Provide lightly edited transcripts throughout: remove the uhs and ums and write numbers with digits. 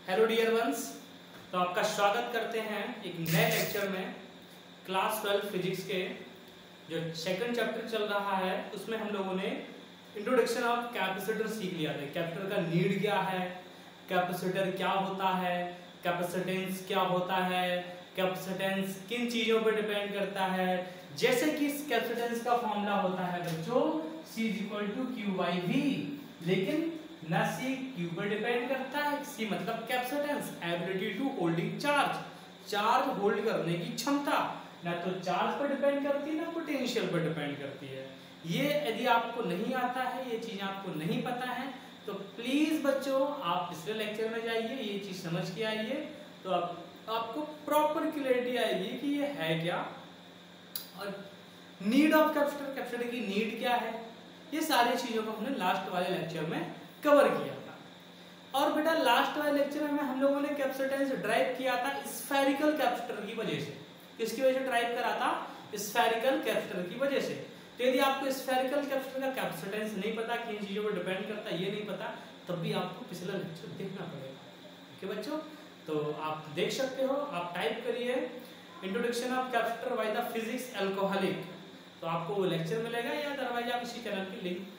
Hello dear ones, तो आपका स्वागत करते हैं एक नए लेक्चर में। क्लास 12 फिजिक्स के जो सेकंड चैप्टर चल रहा है उसमें हम लोगों ने इंट्रोडक्शन ऑफ कैपेसिटर सीख लिया था। कैपेसिटर का नीड क्या है, कैपेसिटर क्या होता है, कैपेसिटेंस क्या होता है, कैपेसिटेंस किन चीज़ों पर डिपेंड करता है। जैसे कि कैपेसिटेंस का फॉर्मूला होता है बच्चों C = Q/V, लेकिन ना सी क्यू पर डिपेंड करता है। सी मतलब capacitance, ability to holding charge, charge hold करने की क्षमता, ना तो चार्ज पर डिपेंड करती है ना पोटेंशियल पर डिपेंड करती है। ये यदि आपको नहीं आता है, ये चीज आपको नहीं पता है, तो प्लीज बच्चों आप पिछले लेक्चर में जाइए, ये चीज समझ के आइए, तो आपको प्रॉपर क्लैरिटी आएगी कि ये है क्या और नीड ऑफ कैपेसिटर, कैपेसिटर की नीड क्या है। ये सारी चीजों को हमने लास्ट वाले लेक्चर में कवर किया था। और बेटा लास्ट वाले लेक्चर में हम लोगों ने कैपेसिटेंस ड्राइव किया था स्फेरिकल कैपेसिटर की वजह से। किसकी वजह से ड्राइव करा था? स्फेरिकल कैपेसिटर की वजह से। तो यदि आपको स्फेरिकल कैपेसिटर का कैपेसिटेंस नहीं पता, किन चीजों पर डिपेंड करता है ये नहीं पता, तब भी आपको पिछला लेक्चर देखना पड़ेगा। ओके बच्चों, तो आप देख सकते हो, आप टाइप करिए introduction of capacitor by the physics alcoholic, तो आपको वो लेक्चर मिलेगा, या अदरवाइज आप इसी चैनल की लिंक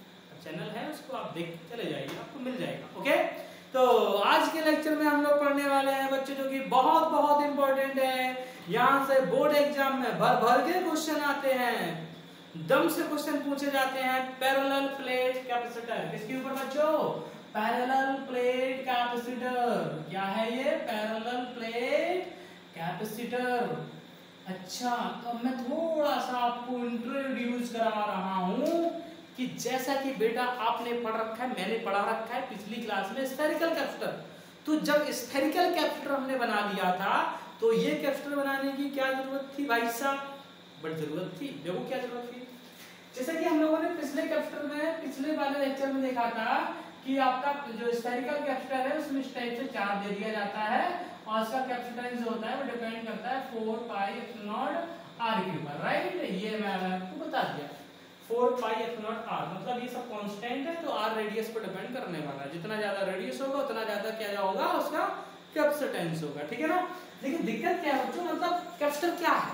चैनल है उसको आप देख चले जाइए, आपको मिल जाएगा। ओके, तो आज के लेक्चर में हम लोग पढ़ने वाले हैं बच्चों जो कि बहुत बहुत इंपॉर्टेंट है। यहाँ से बोर्ड एग्जाम में भर भर के क्वेश्चन आते हैं, दम से क्वेश्चन पूछे जाते हैं। पैरेलल प्लेट कैपेसिटर, किसके ऊपर बच्चों? Parallel plate capacitor. क्या है ये? Parallel plate capacitor. अच्छा, तो मैं थोड़ा सा आपको इंट्रोड्यूस करा रहा हूं कि जैसा कि बेटा आपने पढ़ रखा है, मैंने पढ़ा रखा है पिछली क्लास में स्फेरिकल कैपेसिटर। तो जब स्फेरिकल कैपेसिटर हमने बना लिया था, तो ये कैपेसिटर बनाने की क्या जरूरत थी भाई साहब? बड़ी जरूरत थी। देखो क्या जरूरत थी। जैसे कि हम लोगों ने पिछले कैपेसिटर में, पिछले वाले लेक्चर में देखा था कि आपका जो स्फेरिकल कैपेसिटर है उसमें इस टाइप से चार्ज दे दिया जाता है और उसका कैपेसिटेंस जो होता है वो डिपेंड करता है 4πε0r पर। राइट, ये मैं आपको बता दिया। 4πε0r मतलब ये सब कांस्टेंट है, तो r रेडियस पर डिपेंड करने वाला है। जितना ज्यादा रेडियस होगा उतना ज्यादा क्या होगा, उसका कैपेसिटेंस होगा। ठीक है ना। लेकिन दिक्कत क्या है बच्चों, मतलब कैपेसिटर क्या है?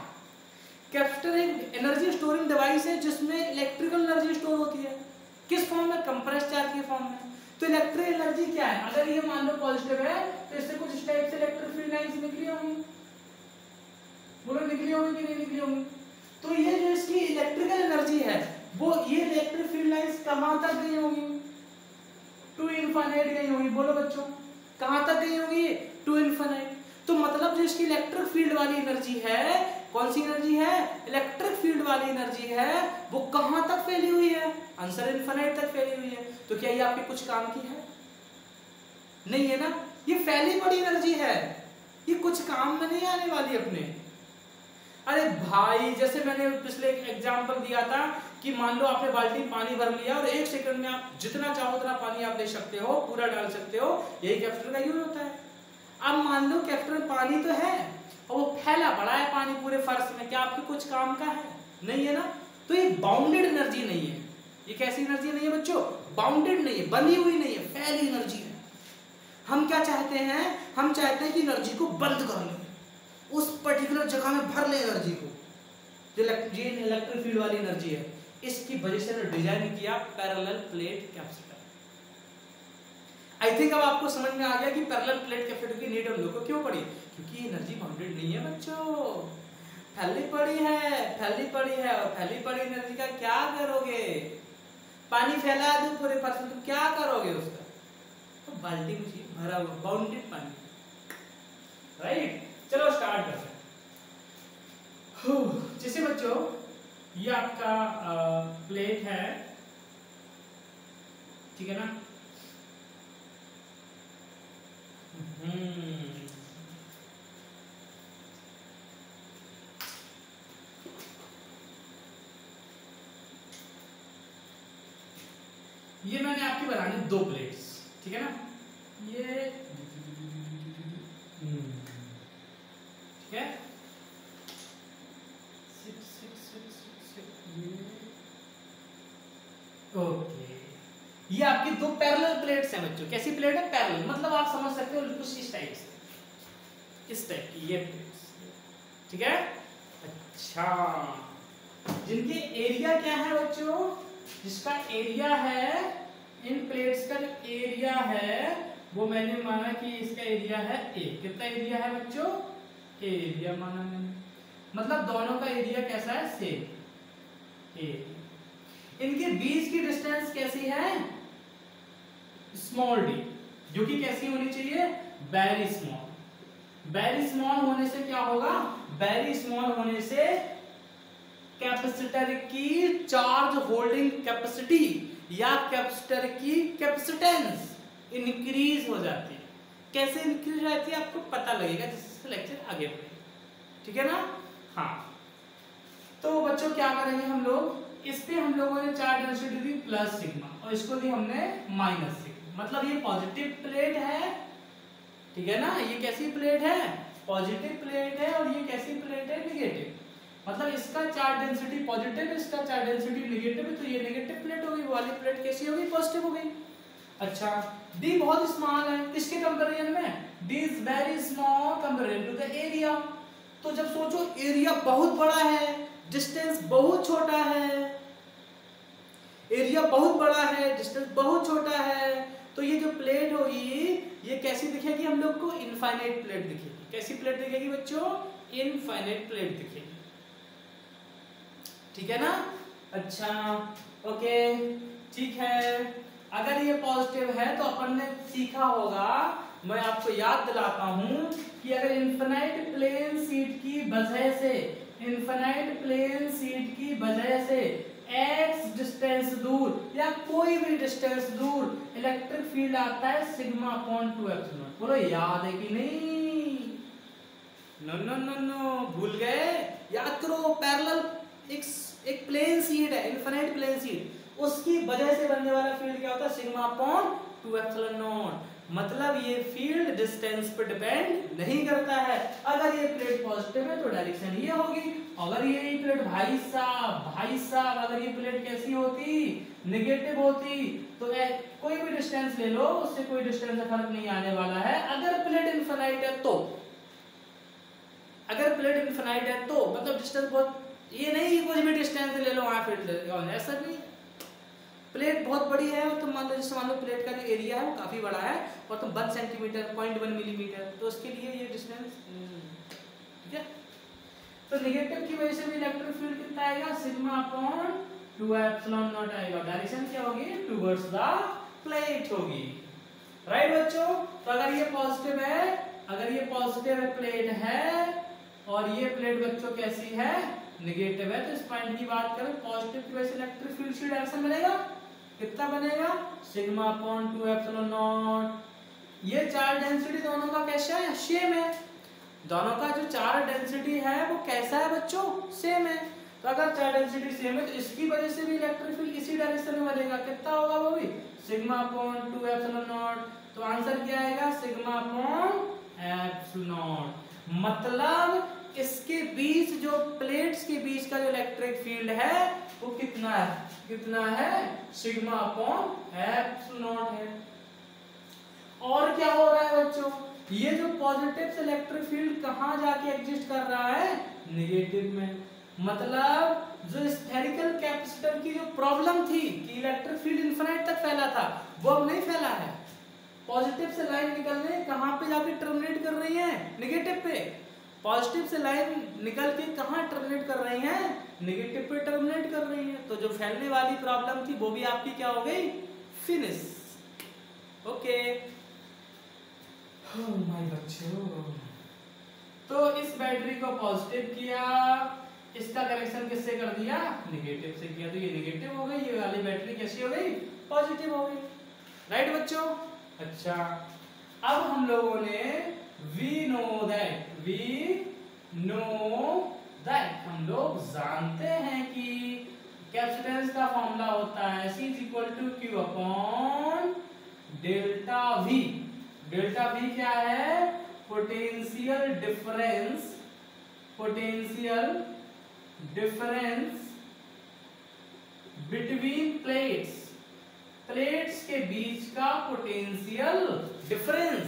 कैपेसिटर एक एनर्जी स्टोरिंग डिवाइस है जिसमें इलेक्ट्रिकल एनर्जी स्टोर होती है। किस फॉर्म में? कंप्रेस्ड चार्ज के फॉर्म में। तो इलेक्ट्रिक एनर्जी क्या है? अगर ये मान लो पॉजिटिव है तो इससे कुछ इस टाइप से इलेक्ट्रिक फील्ड लाइंस निकली होंगी। बोलो निकली होंगी कि नहीं निकली होंगी? तो ये जो इसकी इलेक्ट्रिकल एनर्जी है, वो ये इलेक्ट्रिक फील्ड लाइंस कहां तक गई होंगी? टू इनफाइनाइट गई होंगी। बोलो बच्चों, कहां तक गई होंगी? To infinite. तो मतलब जो इसकी इलेक्ट्रिक फील्ड वाली एनर्जी है, कौन सी एनर्जी है? इलेक्ट्रिक फील्ड वाली एनर्जी है, वो कहां तक फैली हुई है? आंसर इनफाइनाइट तक फैली हुई है। तो क्या ये आपके कुछ काम की है? नहीं है ना। ये फैली बड़ी एनर्जी है, ये कुछ काम में नहीं आने वाली अपने। अरे भाई, जैसे मैंने पिछले एक एग्जांपल दिया था कि मान लो आपने बाल्टी पानी भर लिया और 1 सेकंड में आप जितना चाहो उतना पानी आप ले सकते हो, पूरा डाल सकते हो। यही कैपेसिटर का यूज होता है। अब मान लो कैपेसिटर में पानी तो है और वो फैला पड़ा है पानी पूरे फर्श में, क्या आपके कुछ काम का है? नहीं है ना। तो ये बाउंडेड एनर्जी नहीं है। ये कैसी एनर्जी नहीं है बच्चों? बाउंडेड नहीं है, बंधी हुई नहीं है, फैली एनर्जी है। हम क्या चाहते हैं? हम चाहते हैं कि एनर्जी को बंद कर लें, उस पर्टिकुलर जगह में भर ले एनर्जी को, जो इलेक्ट्रिक फील्ड वाली एनर्जी है। इसकी वजह से डिजाइन किया parallel plate capacitor. I think अब आपको समझ में आ गया कि पैरेलल प्लेट कैपेसिटर की नीड हम लोग को क्यों पड़ी। क्योंकि एनर्जी बाउंडेड नहीं है बच्चों, फैली पड़ी है, फैली पड़ी है। और फैली पड़ी एनर्जी का क्या करोगे? पानी फैला दो पूरे फर्श में, तो क्या करोगे उसका? तो बाल्टी में भरा हुआ बाउंडेड पानी। राइट, चलो स्टार्ट करते हैं। जैसे बच्चों ये आपका प्लेट है, ठीक है ना। ये मैंने आपकी बनानी 2 प्लेट्स, ठीक है ना। ये ठीक है, ओके। ये ये आपकी दो पैरेलल प्लेट्स हैं बच्चों। कैसी प्लेट है? पैरेलल, मतलब आप समझ सकते हो कुछ इस टाइप से, इस टाइप की ये प्लेट्स, ठीक है। अच्छा, जिनके एरिया क्या है बच्चों? जिसका एरिया है, इन प्लेट्स का एरिया है वो मैंने माना कि इसका एरिया है ए। कितना एरिया है बच्चों? एरिया माना मैंने, मतलब दोनों का एरिया कैसा है? सेम ए। इनके बीच की डिस्टेंस कैसी है? स्मॉल डी, जो कि कैसी होनी चाहिए? Very small. वेरी स्मॉल होने से क्या होगा? वेरी स्मॉल होने से कैपेसिटर की चार्ज होल्डिंग कैपेसिटी या कैपेसिटर की कैपेसिटेंस इंक्रीज हो जाती है। कैसे इंक्रीज हो जाती है आपको पता लगेगा जिससे लेक्चर आगे बढ़ेगा, ठीक है ना। हाँ, तो बच्चों क्या करेंगे हम लोग, इस पे हम लोगों ने चार्ज डेंसिटी दी प्लस सिग्मा और इसको दी हमने माइनस सिग्मा, मतलब ये पॉजिटिव प्लेट है, ठीक है ना। ये कैसी प्लेट है? पॉजिटिव प्लेट है। और ये कैसी प्लेट है? निगेटिव, मतलब इसका चार्ज डेंसिटी पॉजिटिव है, इसका चार्ज डेंसिटी निगेटिव है, तो ये निगेटिव प्लेट होगी, वो वाली प्लेट कैसी होगी? पॉजिटिव हो गई। अच्छा, डी बहुत स्मॉल है, किसके कंपैरिजन में? D is very small comparative to the area. तो जब सोचो एरिया बहुत बड़ा है, डिस्टेंस बहुत छोटा है, एरिया बहुत बड़ा है, डिस्टेंस बहुत छोटा है, तो ये जो प्लेट होगी ये कैसी दिखेगी हम लोग को? इनफाइनाइट प्लेट दिखेगी। कैसी प्लेट दिखेगी बच्चों? इनफाइनाइट प्लेट दिखेगी, ठीक है ना। अच्छा, ओके, ठीक है। अगर ये पॉजिटिव है तो अपन ने सीखा होगा, मैं आपको याद दिलाता हूं कि अगर इनफाइनाइट प्लेन शीट की वजह से, इनफाइनाइट प्लेन शीट की वजह से x डिस्टेंस दूर या कोई भी डिस्टेंस दूर इलेक्ट्रिक फील्ड आता है सिग्मा अपॉन 2 एप्सिलॉन। बोलो याद है कि नहीं? नो नो नो नो, भूल गए? याद करो, पैरेलल एक प्लेन शीट है, इनफाइनाइट प्लेन शीट, उसकी वजह से बनने वाला फील्ड क्या होता है? Sigma upon 2 epsilon not. मतलब ये फील्ड डिस्टेंस पर डिपेंड नहीं करता है। अगर ये प्लेट पॉजिटिव है तो डायरेक्शन ये होगी, अगर ये प्लेट भाई साहब अगर ये प्लेट कैसी होती? नेगेटिव होती, तो कोई भी डिस्टेंस ले लो, उससे कोई डिस्टेंस से फर्क नहीं आने वाला है। अगर प्लेट इनफाइनाइट है तो, अगर प्लेट इनफाइनाइट है तो मतलब डिस्टेंस बहुत, ये नहीं कि कुछ भी डिस्टेंस ले लो वहां फील्ड, ऐसा नहीं। प्लेट बहुत बड़ी है और तुम मान लो, जैसे मान लो प्लेट का जो एरिया है वो काफी बड़ा है और तुम 1 सेंटीमीटर 0.1 मिलीमीटर, तो उसके लिए ये डिस्टेंस, ठीक है। तो नेगेटिव की वजह से भी इलेक्ट्रिक फील्ड कितना आएगा? सिग्मा अपॉन 2 एप्सिलॉन नॉट आएगा। डायरेक्शन क्या होगी? टुवर्ड्स द प्लेट होगी, राइट बच्चों। तो अगर ये पॉजिटिव है, अगर ये पॉजिटिव प्लेट है और ये प्लेट बच्चों कैसी है? नेगेटिव है, तो इस पॉइंट की बात करें, पॉजिटिव की वजह से इलेक्ट्रिक फील्ड की डायरेक्शन बनेगा, कितना बनेगा? Sigma upon 2 epsilon not. ये चार्ज डेंसिटी दोनों का कैसा है? सेम है। दोनों का जो चार्ज डेंसिटी है वो कैसा है बच्चों? सेम है। तो अगर चार्ज डेंसिटी सेम है तो इसकी वजह से भी इलेक्ट्रिक फील्ड इसी डायरेक्शन में बनेगा, कितना होगा वो भी? Sigma upon 2 epsilon not. तो आंसर क्या आएगा? Sigma upon epsilon not. मतलब इसके बीच, जो प्लेट्स के बीच का जो इलेक्ट्रिक फील्ड है वो कितना है? कितना है? सिग्मा अपॉन एप्सिलॉन नॉट है। और क्या हो रहा है बच्चों? ये जो पॉजिटिव से इलेक्ट्रिक फील्ड कहां जाके एग्जिस्ट कर रहा है? नेगेटिव में। मतलब जो स्फेरिकल कैपेसिटर की जो प्रॉब्लम थी कि इलेक्ट्रिक फील्ड इनफिनिट तक फैला था, वो अब नहीं फैला है। पॉजिटिव से लाइन निकलने कहां पे जाके टर्मिनेट कर रही है? नेगेटिव पे। पॉजिटिव से लाइन निकल के कहां टर्मिनेट कर रही है? नेगेटिव पे टर्मिनेट कर रही है। तो जो फैलने वाली प्रॉब्लम थी वो भी आपकी क्या हो गई? फिनिश। ओके माय बच्चों, तो इस बैटरी को पॉजिटिव किया, इसका कनेक्शन किससे कर दिया? नेगेटिव से किया, तो ये नेगेटिव हो गई, ये वाली बैटरी कैसी हो गई? पॉजिटिव हो गई, राइट बच्चों। अच्छा, अब हम लोगों ने वी नो दैट हम लोग जानते हैं कि कैपेसिटेंस का फॉर्मूला होता है C = Q upon delta V। Delta V क्या है? Potential difference between plates, plates के बीच का पोटेंशियल डिफरेंस,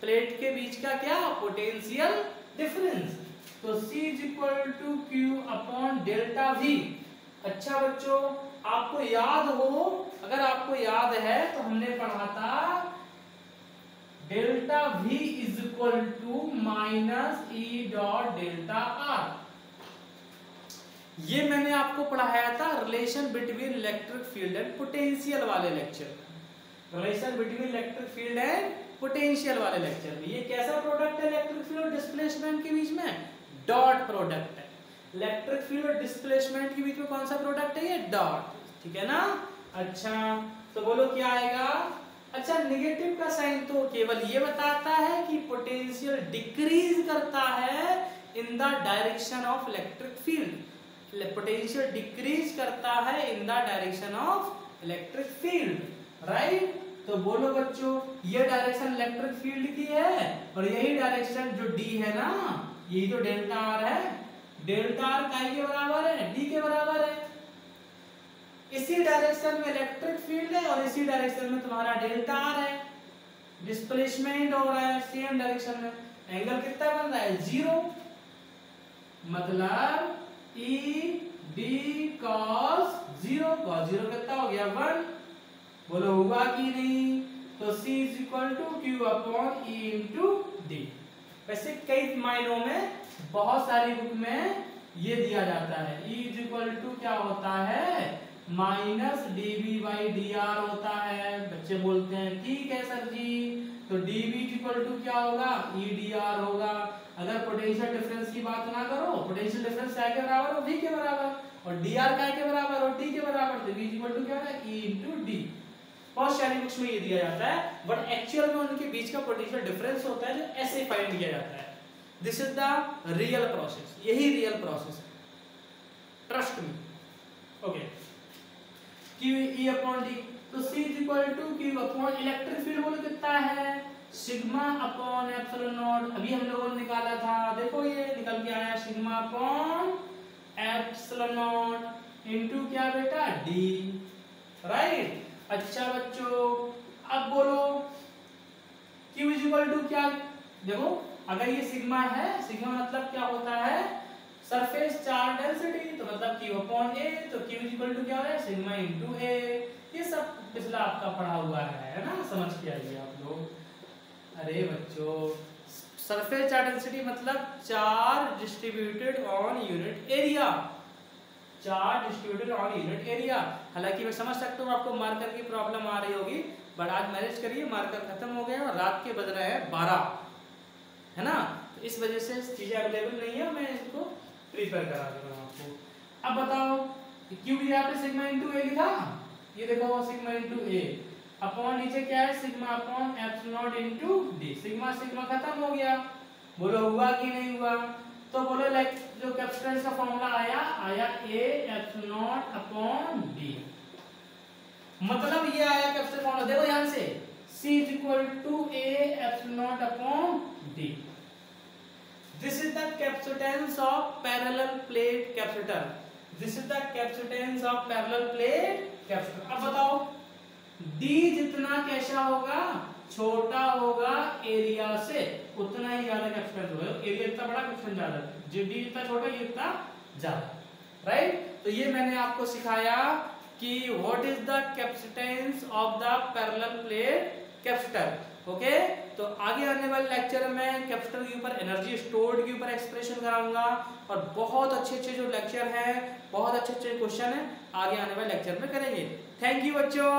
प्लेट के बीच का क्या पोटेंशियल डिफरेंस। तो C is equal to Q upon delta V। अच्छा बच्चों, आपको याद हो, अगर आपको याद है तो हमने पढ़ा था delta V is equal to minus E dot delta R। ये मैंने आपको पढ़ाया था relation between electric field and potential वाले लेक्चर में, relation between electric field and potential वाले लेक्चर में। ये कैसा प्रोडक्ट है इलेक्ट्रिक फील्ड और डिस्प्लेसमेंट के बीच में? डॉट प्रोडक्ट है। इलेक्ट्रिक फील्ड और डिस्प्लेसमेंट के बीच में कौन सा प्रोडक्ट है? ये डॉट, ठीक है ना। अच्छा तो बोलो क्या आएगा? अच्छा नेगेटिव का साइन तो केवल ये बताता है कि पोटेंशियल डिक्रीज करता है in the direction of electric field, potential decrease करता है in the direction of electric field, right. तो बोलो बच्चों, ये डायरेक्शन इलेक्ट्रिक फील्ड की है और यही डायरेक्शन जो डी है ना, ये जो डेल्टा आर है, डेल्टा आर काय के बराबर है? डी के बराबर है। इसी डायरेक्शन में इलेक्ट्रिक फील्ड है और इसी डायरेक्शन में तुम्हारा डेल्टा आर है, डिस्प्लेसमेंट हो रहा है सेम डायरेक्शन में। एंगल कितना बन रहा है? 0, मतलब ई डी कॉस 0, कॉस 0 कितना हो गया? 1। बोलो हुआ कि नहीं? तो C is equal to Q upon E into d. वैसे कई मायनों में, बहुत सारी बुक में ये दिया जाता है, E इज इक्वल टू क्या होता है? माइनस dV बाई dr होता है। बच्चे बोलते हैं ठीक है सर जी, तो dV इज इक्वल टू क्या होगा? E dr होगा। अगर पोटेंशियल डिफरेंस की बात ना करो, पोटेंशियल डिफरेंस क्या के बराबर हो? V के बराबर, और dr क्या के बराबर हो? T के बराबर, तो V इज इक्वल टू क्या होगा? E into D. बहुत सारी बुक्स में ये दिया जाता है, बट एक्चुअल में उनके बीच का पोटेंशियल डिफरेंस होता है जो ऐसे फाइंड किया जाता है। This is the real process, यही रियल प्रोसेस है, trust me. Okay, Q E upon D, तो C is equal to Q upon electric field बोलो कितना है? Sigma upon epsilon naught. अभी हम लोगों ने निकाला था, देखो ये निकल के आया, sigma upon epsilon not into क्या बेटा? D, right. अच्छा बच्चों, अब बोलो Q इज इक्वल टू क्या? देखो अगर ये सिग्मा है, सिग्मा मतलब क्या होता है? सरफेस चार्ज डेंसिटी, तो मतलब Q अपॉन A, तो Q इज इक्वल टू क्या है? Sigma into A। ये सब पिछला आपका पढ़ा हुआ है ना, समझ के आइए आप लोग। अरे बच्चों, सरफेस चार्ज डेंसिटी मतलब charge distributed on unit area, charge distributed on unit area. हालांकि मैं समझ सकता हूँ आपको मार्कर की प्रॉब्लम आ रही होगी, बट आज मैनेज करिए, मार्कर खत्म हो गए और रात के बज रहे हैं 12, है ना, तो इस वजह से चीजें अवेलेबल नहीं है, मैं इसको प्रिपेयर करा दे रहा हूँ आपको। अब बताओ क्यों भी यहाँ पे सिग्मा इंटू ए लिखा, ये देखो सिग्मा इंटू ए अपॉन नीचे क्या है? Sigma upon epsilon not into D. Sigma sigma खत्म हो गया, बोलो हुआ कि नहीं हुआ? तो बोलो लाइक जो कैपेसिटेंस का फॉर्मूला आया A epsilon naught upon d, मतलब ये आया कैपेसिटेंस फॉर्मूला। देखो ध्यान से, C is equal to A epsilon naught upon d. This is the capacitance of parallel plate capacitor, this is the capacitance of parallel plate capacitor. अब बताओ D जितना कैसा होगा? छोटा होगा एरिया से, उतना ही ज्यादा कैपेसिटेंस होगा। एरिया इतना बड़ा, कैपेसिटेंस ज्यादा, जो D इतना छोटा, ये इतना ज्यादा, राइट। तो ये मैंने आपको सिखाया कि what is the capacitance of the parallel plate capacitor. Okay, तो आगे आने वाले लेक्चर में कैपेसिटर के ऊपर, एनर्जी स्टोर्ड के ऊपर एक्सप्रेशन कराऊंगा, और बहुत अच्छे अच्छे जो लेक्चर हैं, बहुत अच्छे अच्छे क्वेश्चन हैं, आगे आने वाले लेक्चर में करेंगे। थैंक यू बच्चों।